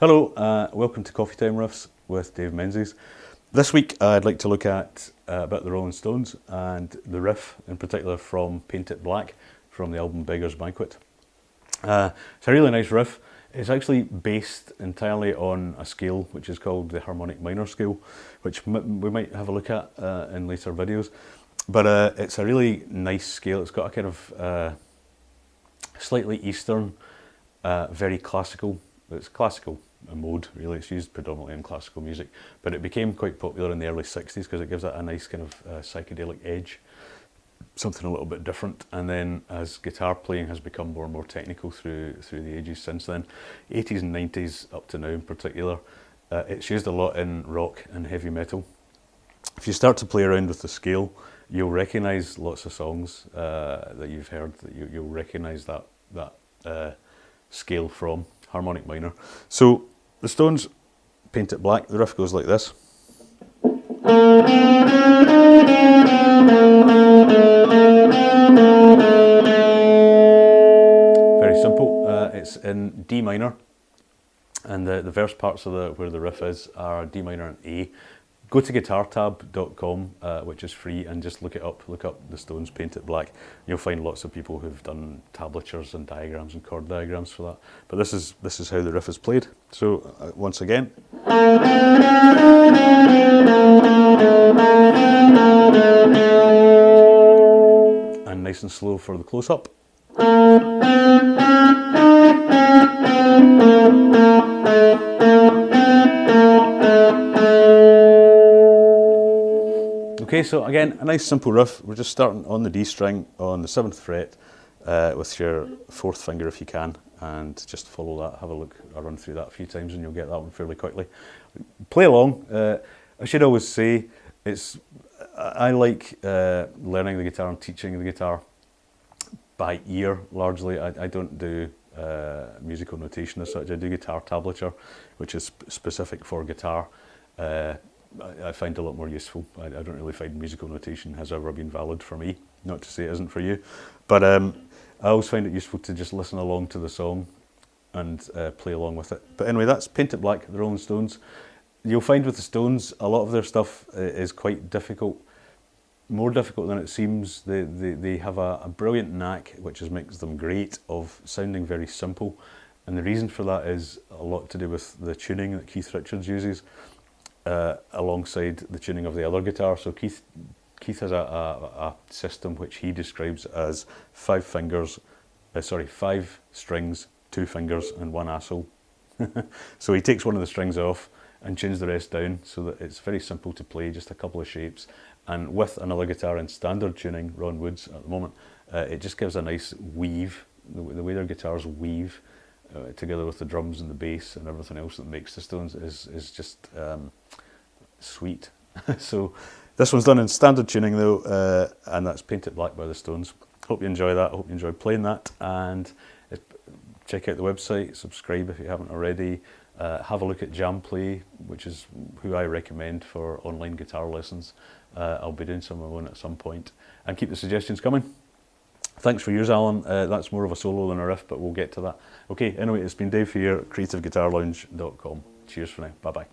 Hello, welcome to Coffee Time Riffs with Dave Menzies. This week I'd like to look at a bit of the Rolling Stones and the riff in particular from Paint It Black from the album Beggar's Banquet. It's a really nice riff. It's actually based entirely on a scale which is called the harmonic minor scale, which we might have a look at in later videos. But it's a really nice scale. It's got a kind of slightly Eastern, very classical. It's classical mode, really. It's used predominantly in classical music, but it became quite popular in the early 60s because it gives it a nice kind of psychedelic edge, something a little bit different. And then as guitar playing has become more and more technical through the ages since then, 80s and 90s up to now in particular, it's used a lot in rock and heavy metal. If you start to play around with the scale, you'll recognise lots of songs that you've heard, that you'll recognise that scale from harmonic minor. So the Stones, Paint It Black, the riff goes like this. Very simple. It's in D minor, and the verse parts of where the riff is are D minor and A. Go to guitartab.com, which is free, and just look up the Stones Paint It Black. You'll find lots of people who've done tablatures and diagrams and chord diagrams for that. But this is how the riff is played. So once again. And nice and slow for the close-up. Okay, so again, a nice simple riff. We're just starting on the D string on the 7th fret with your 4th finger if you can, and just follow that, have a look, I'll run through that a few times and you'll get that one fairly quickly. Play along. I should always say, I like learning the guitar and teaching the guitar by ear largely. I don't do musical notation as such. I do guitar tablature, which is specific for guitar. I find a lot more useful. I don't really find musical notation has ever been valid for me, not to say it isn't for you, but I always find it useful to just listen along to the song and play along with it. But anyway, that's Paint It Black, the Rolling Stones. You'll find with the Stones, a lot of their stuff is quite difficult, more difficult than it seems. They have a brilliant knack, which makes them great, of sounding very simple. And the reason for that is a lot to do with the tuning that Keith Richards uses. Alongside the tuning of the other guitar. So Keith has a system which he describes as 5 strings, 2 fingers and 1 asshole. So he takes one of the strings off and tunes the rest down so that it's very simple to play, just a couple of shapes. And with another guitar in standard tuning, Ron Wood's at the moment, it just gives a nice weave, the way their guitars weave together with the drums and the bass and everything else that makes the Stones is just sweet. So this one's done in standard tuning though, and that's Paint It Black by the Stones. Hope you enjoy that. Hope you enjoy playing that, and check out the website, subscribe if you haven't already. Have a look at Jamplay, which is who I recommend for online guitar lessons. I'll be doing some of my own at some point, and keep the suggestions coming. Thanks for yours, Alan. That's more of a solo than a riff, but we'll get to that. Okay, anyway, it's been Dave here, creativeguitarlounge.com. Cheers for now. Bye-bye.